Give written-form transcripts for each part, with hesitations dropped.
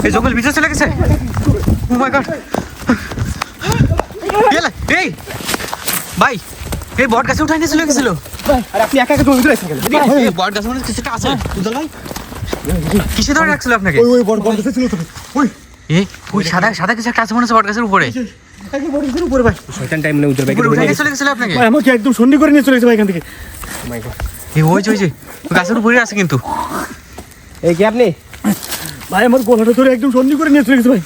এই জঙ্গল ভিতরে চলে গেছে। ও মাই গড, এই ভাই এই বট গাছে উঠাই নিয়ে চলে গেছিল। আরে আপনি একা একা জঙ্গল ভিতরে আছেন কেন? এই বট গাছে মানে কিছু একটা আছে উজ্জ্বল ভাই। কিসে ধরে রাখছিল আপনাকে? ওই বট গাছে ছিল তো। ওই সাদা সাদা কিছু একটা আছে মনে হচ্ছে বট গাছের উপরে। বট গাছের উপরে ভাই। শয়তান টাইম না উজ্জ্বল ভাই উপরে উঠে চলে গেছিল আপনাকে। ভাই আমাকে একদম সন্ধি করে নিয়ে চলে গেছে ভাই এখান থেকে। ও মাই গড, এই ওই যে গাছের উপরে আছে কিন্তু। এই কি আপনি? ভাই আমার গলাটা ধরে একদম সন্ধি করে নিয়ে চলে গেছে ভাই।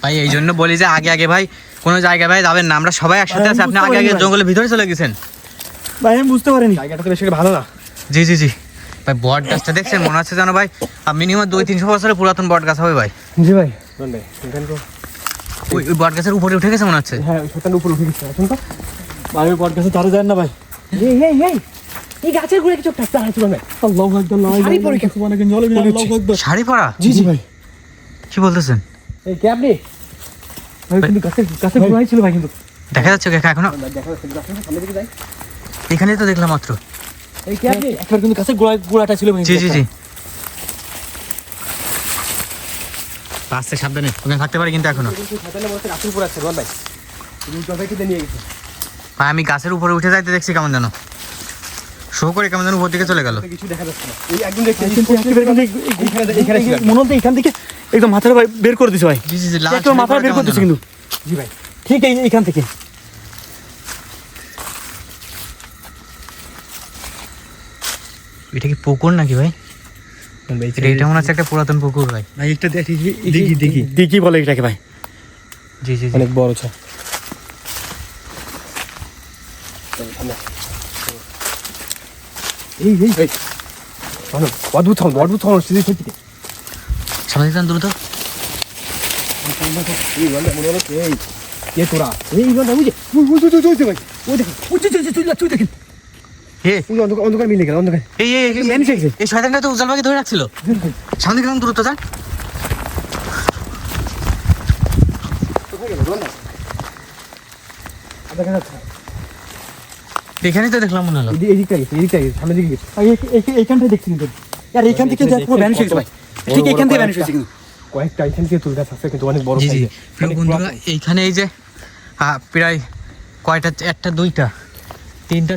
ভাই এই জন্য বলি যে আগে আগে ভাই কোনো জায়গায় ভাই যাবেন না, আমরা সবাই একসাথে আছি, আপনি আগে আগে জঙ্গলের ভিতরে চলে গেছেন। ভাই আমি বুঝতে পারিনি, জায়গাটা তো বেশি ভালো না। জি জি জি ভাই, বট গাছটা দেখছেন মনে হচ্ছে যেন ভাই মিনিমাম 200-300 বছরের পুরাতন বট গাছ হবে ভাই। জি ভাই, ভাই এখান তো ওই বট গাছের উপরে উঠে গেছে মনে হচ্ছে। হ্যাঁ, শয়তান উপরে উঠে গেছে। আসুন তো ভাই, ওই বট গাছে তারা যায় না ভাই। এই গাছের গোড়ায় কিছু একটা আছে ভাই। আল্লাহু আকবার, শাড়ি পরে কিছু মানে জলে মিলে আল্লাহু আকবার। শাড়ি পরা? জি জি ভাই। কি বলতেছেন? এই কি আপনি? ভাই কিন্তু গাছের গোড়ায় ছিল ভাই, কিন্তু দেখা যাচ্ছে এখনো? দেখা যাচ্ছে গাছের সামনে দিকে যাই। এখানেই তো দেখলাম মাত্র। এই কি আপনি? একবার কিন্তু গাছের গোড়াটা ছিল ভাই। জি জি জি রাস্তায় সাবধানে, ওখানে থাকতে পারে কিন্তু এখনো। শয়তানের মধ্যে গাছের উপরে আছে ভাই। তুমি জলটা কিনে নিয়ে গেছে ভাই আমি গাছের উপরে উঠে যাইতে দেখছি কেমন যেন শো করে, কেমন যেন উপর দিকে চলে গেল। কিছু দেখা যাচ্ছে না। এই একদম দেখতে এখানে ছিল মনে হচ্ছে এখান থেকে একদম মাথাটা ভাই বের করে দিছে ভাই। জি জি জি একদম মাথা বের করে দিছে কিন্তু। জি ভাই ঠিক এইখান থেকে। এটা কি পুকুর নাকি ভাই? এটা মনে হচ্ছে একটা পুরাতন পুকুর ভাই। ভাই একটা দেখি, দেখি বলে এটাকে ভাই। জি জি অনেক বড় আছে। এই ভাই অদ্ভুত হন সিঁড়ি থেকে সামনে দিতাম দ্রুত। এই বন্ধা মনে হলো এই কে তোরা? এই বন্ধা বুঝে ওই ভাই, ওই দেখেন তুই দেখেন ওই অন্ধকার মিলে গেল। অন্ধকার এই শয়তানটা তো উজ্জ্বল ভাইকে ধরে রাখছিল। সামনে দিতাম দ্রুত যান। এখানেই তো দেখলাম মনে হলো। সামনের দিকে এইখানটাই দেখছি কিন্তু। আর এইখান থেকে দেখো ভ্যানিশ হয়েছে ভাই, ঠিক এইখান থেকে ভ্যানিশ হয়েছে কিন্তু। কয়েকটা এইখান থেকে তুল গাছ আছে কিন্তু অনেক বড় সাইজে। বন্ধুরা এইখানে এই যে প্রায় কয়টা, একটা দুইটা তিনটা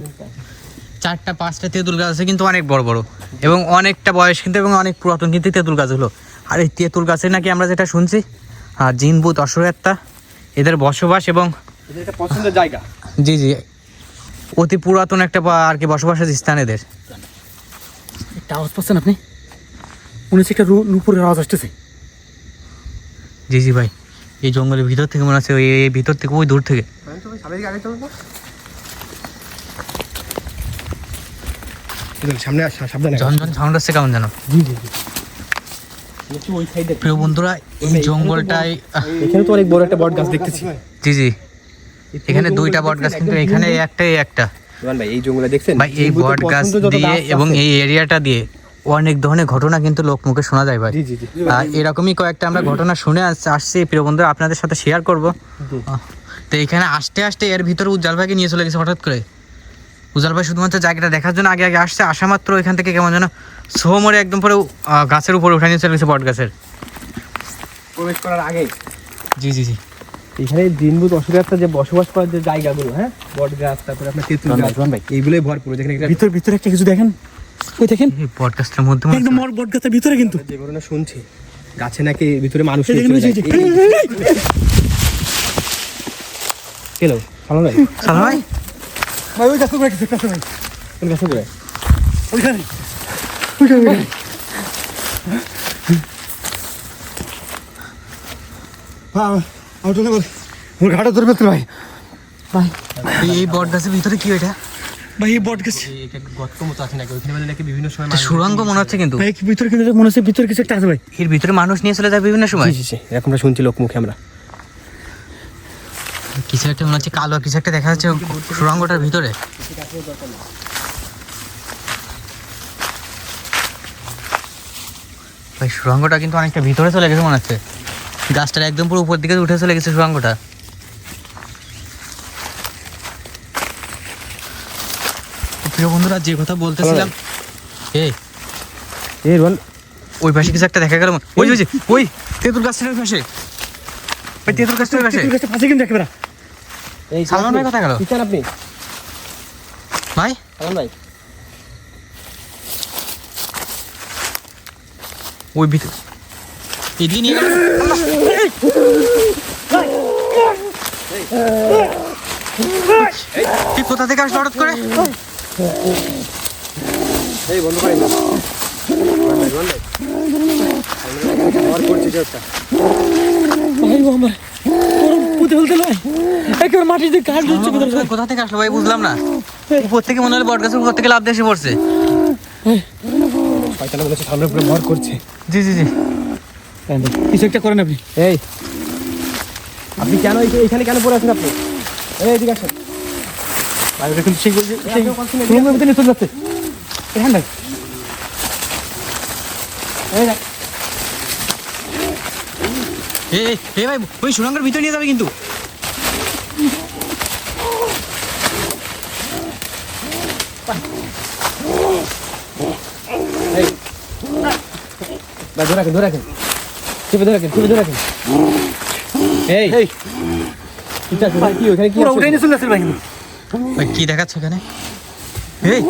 চারটা পাঁচটা তেঁতুল গাছ আছে কিন্তু অনেক বড় বড় এবং অনেকটা বয়স কিন্তু এবং অনেক পুরাতন কিন্তু তেঁতুল গাছ হলো। আর এই তেঁতুল গাছে নাকি আমরা যেটা শুনছি জিন ভূত অসুরাত্মা এদের বসবাস এবং এটা একটা পছন্দের জায়গা। জি জি অতি পুরাতন একটা আর কি বসবাসের স্থান এদের। একটা আওয়াজ পাচ্ছেন আপনি? মনে হচ্ছে একটা নুপুরের আওয়াজ আসতেছে। জি জি ভাই, এই জঙ্গলের ভিতর থেকে মনে হচ্ছে ওই ভিতর থেকে ওই দূর থেকে। সামনে সাবধানে ঝনঝন সাউন্ড আসছে কেমন যেন। জি জি জি ওই সাইডে। প্রিয় বন্ধুরা এই জঙ্গলটাই এখানে তো অনেক বড় একটা বট গাছ দেখতেছি। জি জি এখানে দুইটা বট গাছ কিন্তু এখানে একটাই একটা। ভাই এই জঙ্গলে দেখছেন ভাই এই বট গাছ দিয়ে এবং এই এরিয়াটা দিয়ে অনেক ধরনের ঘটনা কিন্তু লোকমুখে শোনা যায় ভাই। জি জি জি এরকমই কয়েকটা আমরা ঘটনা শুনে আসছি প্রিয় বন্ধুরা, আপনাদের সাথে শেয়ার করব। তো এখানে আসতে আসতে এর ভিতরে উজ্জ্বল ভাইকে নিয়ে চলে গেছে হঠাৎ করে। উজ্জ্বল ভাই শুধুমাত্র জায়গাটা দেখার জন্য আগে আগে আসছে, আসা মাত্র এখান থেকে কেমন যেন সো মরে একদম পরে গাছের উপরে উঠে নিয়ে চলে গেছে বট গাছের প্রবেশ করার আগে। জি জি জি এখানে দিনভূত অসুবিধা যে বসবাস করার যে জায়গাগুলো, হ্যাঁ বট গাছ, তারপরে আপনার তেঁতুল গাছ ভাই, এইগুলোই ভরপুর। দেখেন ভিতরে একটা কিছু দেখেন, ওই দেখেন এই বট গাছটার মধ্যে একদম বট গাছের ভিতরে কিন্তু যে ঘটনা শুনছি গাছে নাকি ভিতরে মানুষ চলে যায়। হ্যালো সালাম ভাই। সালাম ভাই ভাই ওই গাছে কিছু একটা ভাই। কোন গাছে করে? ওইখানে ওর ঘাটা ধরবে তো ভাই। ভাই এই বট গাছের ভিতরে কি এটা? ভাই এই বট গাছ গর্ত মতো আছে নাকি ওইখানে, মানে নাকি বিভিন্ন সময় সুড়ঙ্গ মনে হচ্ছে কিন্তু। ভাই ভিতরে কিন্তু মনে হচ্ছে ভিতরে কিছু একটা আছে ভাই। এর ভিতরে মানুষ নিয়ে চলে যায় বিভিন্ন সময়। জি জি এরকম শুনছি লোক মুখে আমরা। কিছু একটা মনে হচ্ছে কালো কিছু একটা দেখা যাচ্ছে সুড়ঙ্গটার ভিতরে। ভাই সুড়ঙ্গটা কিন্তু অনেকটা ভিতরে চলে গেছে মনে হচ্ছে, গাছটার একদম পুরো উপর দিকে উঠে চলে গেছে সুড়ঙ্গটা। প্রিয় বন্ধুরা যে কথা বলতেছিলাম, এই রোহন ওই পাশে কিছু একটা দেখা গেল ওই যে ওই তেঁতুল গাছটার ওই পাশে ওই তেঁতুল গাছটার ওই পাশে তুই কাছে ফাঁসে কিন্তু একেবারে এই সালমান ভাই কোথায় গেল কি চান আপনি ভাই? সালমান ভাই ওই ভিতর এদিকে নিয়ে গেল। তুই কোথা থেকে আসলো হঠাৎ করে? এই বন্ধ করেন না আর করছি যে একটা ভাই আমার ওর পুঁতে ফেলতে নয় একেবারে মাটির দিকে কাঠ ঢুকছে কোথাও কোথা থেকে আসলো ভাই বুঝলাম না। উপর থেকে মনে হলো বট গাছের উপর থেকে লাফ দিয়ে এসে পড়ছে। শয়তান মনে হচ্ছে সামনে পুরো ভর করছে জি জি জি কিছু একটা করেন আপনি এই আপনি কেন এখানে কেন পড়ে আছেন আপনি এই এদিকে আসেন ভাই ওটা কিন্তু সেই রুমের ভিতরে নিয়ে চলে যাচ্ছে এখান ভাই এই দেখ এই ভাই ওই সুরঙ্গের ভিতরে নিয়ে যাবে কিন্তু। ভাই ধরে রাখেন চেপে ধরে রাখেন এই এই ঠিক আছে ভাই কি ওখানে কি পুরো আছে? উঠে নিয়ে চলে যাচ্ছে ভাই কিন্তু ভাই কি দেখাচ্ছে ওখানে? এই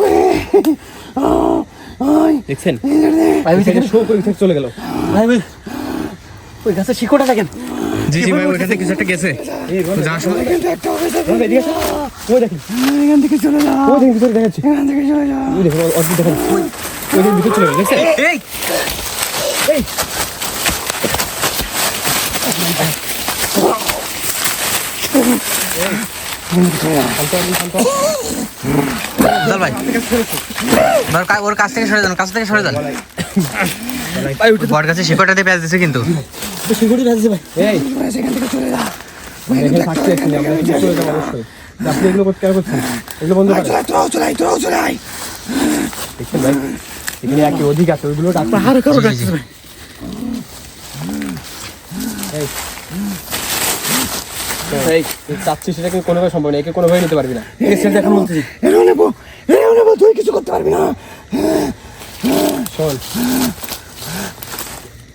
দেখছেন ভাই ওইখানে শো করে থেকে চলে গেল ভাই ভাই ওই গাছের শিকড়টা দেখেন জি জি ভাই ওইখান থেকে কিছু একটা গেছে। এই যাওয়ার সময় ভাই এদিকে আসেন ওই দেখেন এখান থেকে চলে যা ওই দেখেন ভিতরে দেখাচ্ছে এখান থেকে চলে যা ওই দেখেন অদ্ভুত দেখেন ওই দেখেন ভিতরে চলে গেল দেখছেন এই চল ভাই ওর কাছ থেকে সরে যান ভাই উঠে বট গাছের শিকড়টাতে পেঁয়াজ দিছে কিন্তু। শিকড়ি গাছে ভাই এই সেখান থেকে চলে যা ভাই এখানে থাকতে আসেনি আমরা এদিকে চলে যাবো অবশ্যই আপনি এগুলো করতে কেন করছেন এগুলো বন্ধ করেন তোরাও চলাই দেখছেন ভাই এখানে একই অধিক আছে ওইগুলো ডাক্তার পাহাড় করো জি, জি, গাছে ভাই এই চাচ্ছি সেটা কিন্তু কোনোভাবে সম্ভব না একে কোনোভাবে নিতে পারবি না সেটা এখন বলতেছি এরও নেবো তুই কিছু করতে পারবি না শোন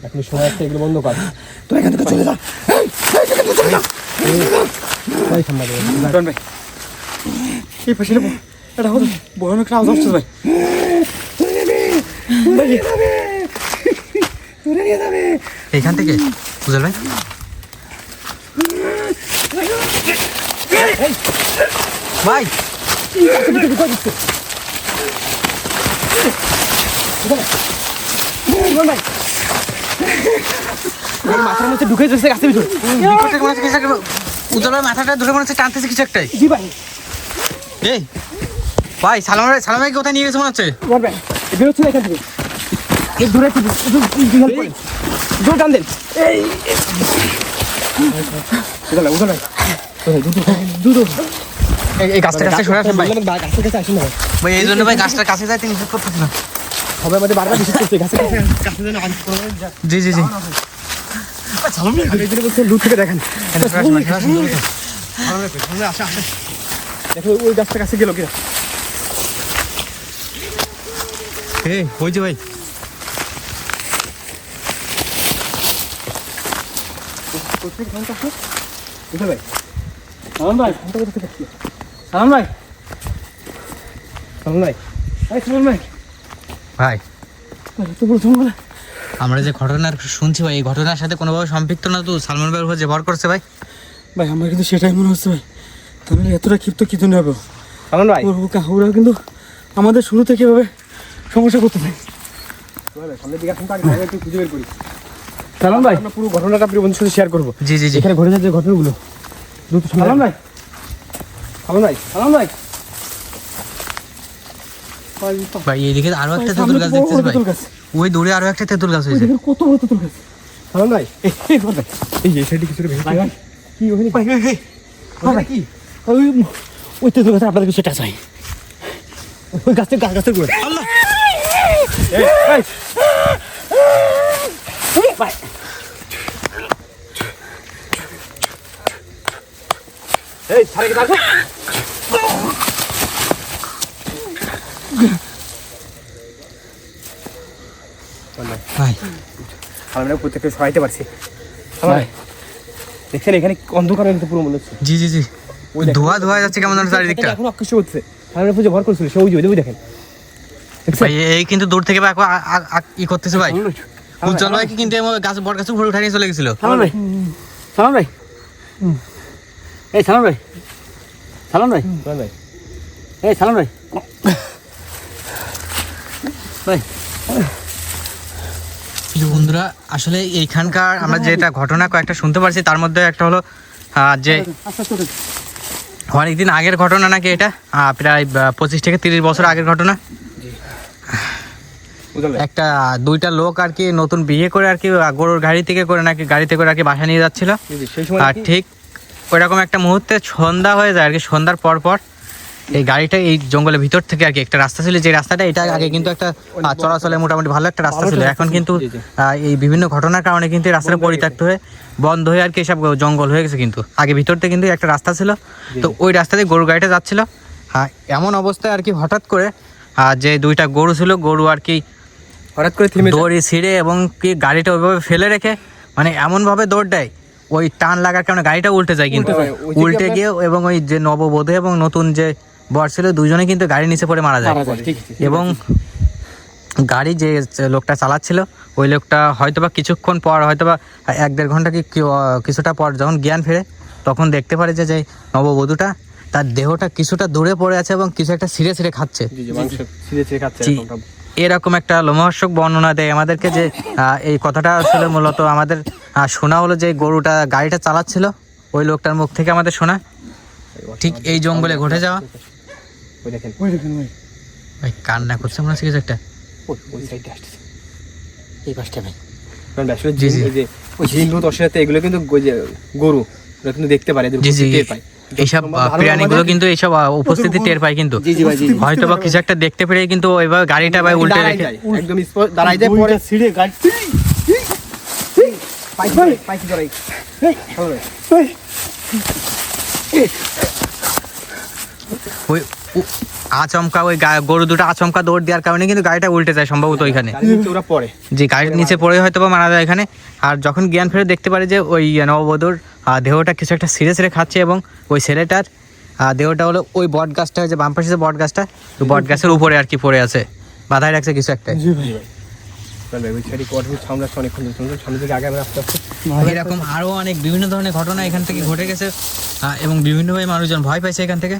এখন সময় আসছে এগুলো বন্ধ কর তুই এখান থেকে চলে যা ভাই সামনে দেবে ভাই এই পাশে নেবো এটা হতো ভয়ানক আওয়াজ আসছে ভাই এইখান থেকে বুঝল ভাই ভাই মাথার মধ্যে ঢুকে যাচ্ছে গাছের ভিতরে উজ্জ্বল ভাই মাথাটা ধরে মনে হচ্ছে টানতেছে কিছু একটাই। জি ভাই এই ভাই সালাম ভাই কোথায় নিয়ে গেছে মনে হচ্ছে? ভাই বেরোচ্ছে না এখান থেকে এই দূরে জোর টান দেন উঠো ভাই এই গাছটা কাছে সরে আসেন ভাই। গাছের কাছে আসেন না ভাই ভাই এই জন্য ভাই গাছটার কাছে যাইতে নিষেধ করতেছি না। সবাই আমাদের বারবার বিশেষ করছে গাছের কাছে যেন আজ জি জি জি এই জন্য বলছে দূর থেকে দেখেন দেখো ওই গাছটার কাছে গেল কিনা এই ওই যে ভাই বুঝতে ভাই সালাম ভাই সালাম ভাই সামনে ভাই সালাম ভাই ভাই তো বলছো বলে আমরা যে ঘটনা শুনছি ভাই এই ঘটনার সাথে কোনোভাবে সম্পৃক্ত না তো সালমান ভাইয়ের উপর যে ভর করছে ভাই। ভাই আমার কিন্তু সেটাই মনে হচ্ছে ভাই তাহলে এতটা ক্ষিপ্ত কি জন্য হবে সামনে ভাই ওরা কিন্তু আমাদের শুরু থেকে এভাবে সমস্যা করতে চাই সামনের দিকে এখন একটু খুঁজে বের করি সালাম ভাই আমরা পুরো ঘটনাটা প্রিয় বন্ধুর সাথে শেয়ার করবো জি জি জি এখানে ঘটে যাচ্ছে ঘটনাগুলো দ্রুত সালাম ভাই সালাম ভাই সালাম ভাই ভাই এইদিকে আরো একটা তেঁতুল গাছ দেখতেছি ভাই। ওই দূরে আরো একটা তেঁতুল গাছ হয়েছে। কত বড় তেঁতুল গাছ সালাম ভাই এই ভাই এই যে সাইডে কিছু ভেঙে ভাই ভাই কি ওখানে ভাই ভাই ভাই কি ওই তেঁতুল গাছে আপনাদের কিছু টাচ হয় ওই গাছের গুলো আল্লাহ ভাই এই ছাড়ে কি তারপর ভাই আমরা প্রত্যেকটা সহাইতে পারছি ভাই দেখছেন এখানে অন্ধকার হয়ে গেছে পুরো মনে হচ্ছে জি জি জি ধোয়া ধোয়া যাচ্ছে কেমন যেন চারিদিকটা এখন আকৃষ্ট হচ্ছে আমরা পুজো ভর করছিল সে ওই যে দেখেন ভাই এই কিন্তু দূর থেকে ভাই ই করতেছে ভাই উজ্জ্বল ভাই কিন্তু গাছ বট গাছ উপরে উঠে নিয়ে চলে গেছিল সালাম ভাই এই সালাম ভাই ভাই এই সালাম ভাই ভাই বন্ধুরা আসলে এইখানকার আমরা যেটা ঘটনা কয়েকটা শুনতে পারছি তার মধ্যে একটা হলো যে অনেকদিন আগের ঘটনা নাকি এটা প্রায় 25 থেকে 30 বছর আগের ঘটনা। একটা দুইটা লোক আর কি নতুন বিয়ে করে আর কি গরুর গাড়িতে করে আর কি বাসা নিয়ে যাচ্ছিল। আর ঠিক ওইরকম একটা মুহূর্তে সন্ধ্যা হয়ে যায় আর কি, সন্ধ্যার পর এই গাড়িটা এই জঙ্গলের ভিতর থেকে আর কি একটা রাস্তা ছিল, যে রাস্তাটা এটা আগে কিন্তু একটা চলাচলে মোটামুটি ভালো একটা রাস্তা ছিল। এখন কিন্তু এই বিভিন্ন ঘটনার কারণে কিন্তু এই রাস্তাটা পরিত্যক্ত হয়ে বন্ধ হয়ে আর কি সব জঙ্গল হয়ে গেছে। কিন্তু আগে ভিতর থেকে কিন্তু একটা রাস্তা ছিল, তো ওই রাস্তাতে গরু গাড়িটা যাচ্ছিল। এমন অবস্থায় আর কি হঠাৎ করে যে দুইটা গরু ছিল, গরু আর কি হঠাৎ করে থেমে দৌড়ি ছিঁড়ে এবং কি গাড়িটা ওইভাবে ফেলে রেখে মানে এমনভাবে দৌড় দেয়, ওই টান লাগার কারণে গাড়িটা উল্টে যায়। কিন্তু উল্টে গিয়ে এবং ওই যে নববধূ এবং নতুন যে বর ছিল দুজনে কিন্তু গাড়ির নিচে পড়ে মারা যায়। এবং গাড়ি যে লোকটা চালাচ্ছিল ওই লোকটা হয়তোবা কিছুক্ষণ পর হয়তোবা 1-1.5 ঘন্টা কি কিছুটা পর যখন জ্ঞান ফেরে তখন দেখতে পারে যে নববধূটা তার দেহটা কিছুটা দূরে পড়ে আছে এবং কিছু একটা ছিঁড়ে ছিঁড়ে খাচ্ছে। এরকম একটা লোমহর্ষক বর্ণনা দেয় আমাদেরকে, যে এই কথাটা আসলে মূলত আমাদের শোনা হলো যে গরুটা গাড়িটা চালাচ্ছিল ওই লোকটার মুখ থেকে আমাদের শোনা, ঠিক এই জঙ্গলে ঘটে যাওয়া। ভাই কান্না করছে মনে হচ্ছে কিছু একটা। এই পাশটা ভাই এগুলো কিন্তু গরু কিন্তু দেখতে পারে, এইসব প্রাণীগুলো কিন্তু এইসব উপস্থিতি টের পায় কিন্তু হয়তো বা কিছু একটা দেখতে পেরে কিন্তু ওইভাবে গাড়িটা ভাই উল্টে রেখে একদম দাঁড়াই যায় পরে ছিঁড়ে গাড়ি ওই আচমকা ওই গরু দুটো আচমকা দৌড় দেওয়ার কারণে কিন্তু গাড়িটা উল্টে যায় সম্ভবত ওইখানে, যে গাড়ির নিচে পড়ে হয়তো বা মারা যায় এখানে। আর যখন জ্ঞান ফেরে দেখতে পারে যে ওই নববধূর দেহটা কিছু একটা ছিঁড়ে ছিঁড়ে খাচ্ছে এবং ওই ছেলেটার দেহটা হলো ওই বট গাছটা, যে বাম পাশে যে বট গাছটা, তো বট গাছের উপরে আর কি পড়ে আছে, বাধায় রাখছে কিছু একটা। এরকম আরো অনেক বিভিন্ন ধরনের ঘটনা এখান থেকে ঘটে গেছে এবং বিভিন্নভাবে মানুষজন ভয় পাইছে এখান থেকে।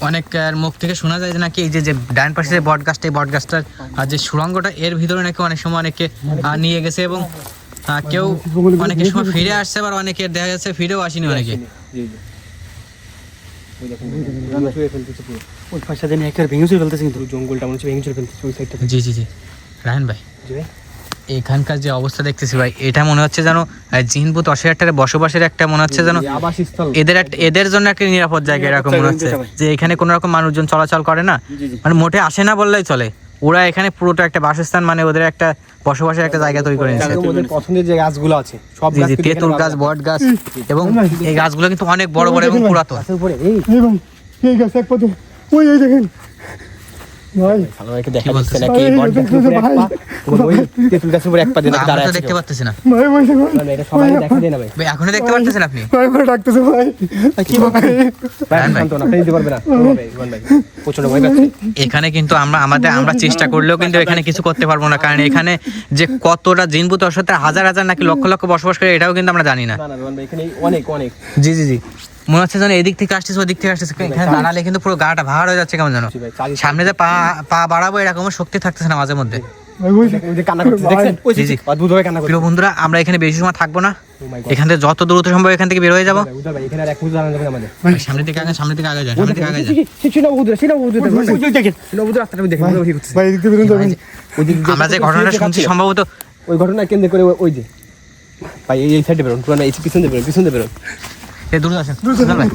অনেকের মুখ থেকে শোনা যায় যে নাকি এই যে ডান পাশে যে বট গাছটা, এই বট গাছটার যে সুড়ঙ্গটা এর ভিতরে নাকি অনেক সময় অনেকে নিয়ে গেছে এবং কেউ অনেকের সময় ফিরে আসছে, আবার অনেকের দেখা যাচ্ছে ফিরেও আসেনি অনেকে। জঙ্গলটা মনে হচ্ছে ভেঙে চলে ফেলতেছে ওই সাইডটা। জি জি জি রায়হান ভাই, এখানকার যে অবস্থা দেখতেছি ভাই, এটা মনে হচ্ছে যেন জিনভূত অশিরাটার বসবাসের একটা মনে হচ্ছে যেন এদের জন্য একটা নিরাপদ জায়গা এরকম মনে হচ্ছে, যে এখানে কোনো রকম মানুষজন চলাচল করে না, মানে মোটে আসে না বললেই চলে। ওরা এখানে পুরোটা একটা বাসস্থান, মানে ওদের একটা বসবাসের একটা জায়গা তৈরি করে নিয়েছে। ওদের পছন্দের যে গাছগুলো আছে সব গাছ, তেঁতুল গাছ, বট গাছ, এবং এই গাছগুলো কিন্তু অনেক বড় বড় এবং পুরাতন। এই গাছ এক পথে ওই দেখেন ভাই, ভালোভাবে দেখা যাচ্ছে নাকি এই বট গাছের উপরে এক পা, ওই তেঁতুল গাছের উপরে এক পা দিয়ে দাঁড়ায় আছে। দেখতে পাচ্ছেন না ভাই ভাই না, এটা সবাই দেখা দেয় না ভাই। ভাই এখনো দেখতে পাচ্ছেন আপনি? ভাই ভাই ডাকতেছে ভাই, কি ভাই ভাই শান্ত না, আপনি দিতে পারবে না ভাই, ইভান ভাই প্রচন্ড ভয় পাচ্ছে। এখানে কিন্তু আমরা চেষ্টা করলেও কিন্তু এখানে কিছু করতে পারবো না, কারণ এখানে যে কতটা জিনভূত অসত্য হাজার হাজার নাকি লক্ষ লক্ষ বসবাস করে এটাও কিন্তু আমরা জানি না। না না ইভান ভাই, এখানে অনেক অনেক জি জি জি মনে হচ্ছে যেন এদিক থেকে আসতেছে ওদিক থেকে আসতেছে, এখানে দাঁড়ালে কিন্তু পুরো গাটা ভার হয়ে যাচ্ছে কেমন যেন, সামনে যে পা বাড়াবো এরকম শক্তি থাকতেছে না মাঝে মধ্যে। কান্না করতে দেখছেন, ওই যে অদ্ভুতভাবে কান্না করতে। প্রিয় বন্ধুরা, আমরা এখানে বেশি সময় থাকবো না, এখান থেকে যত দ্রুত সম্ভব এখান থেকে বের হয়ে যাবো। ভাই এখানে আর এক মুহূর্ত দাঁড়ানো যাবে না আমাদের। সামনের দিকে আগে যান, সামনের দিকে আগে যান। আমরা যে ঘটনাটা শুনছি সম্ভবত ওই ঘটনা কেন্দ্র করে ওই যে ভাই এই সাইডে বেরোন, পুরো এই পিছন দিয়ে বেরোন, পিছন দিয়ে বেরোন। দূরে আসেন ভাই।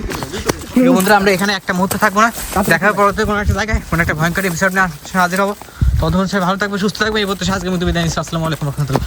প্রিয় বন্ধুরা, আমরা এখানে একটা মুহূর্ত থাকবো না, দেখা হবে পরবর্তী কোনো একটা জায়গায় কোনো একটা ভয়ঙ্কর এপিসোড নিয়ে হাজির হবো। ততক্ষণ সবাই ভালো থাকবে, সুস্থ থাকবে। এই বলতে আজকের মতো বিদায় নিচ্ছি। আসসালামু আলাইকুম ওয়া রাহমাতুল্লাহ।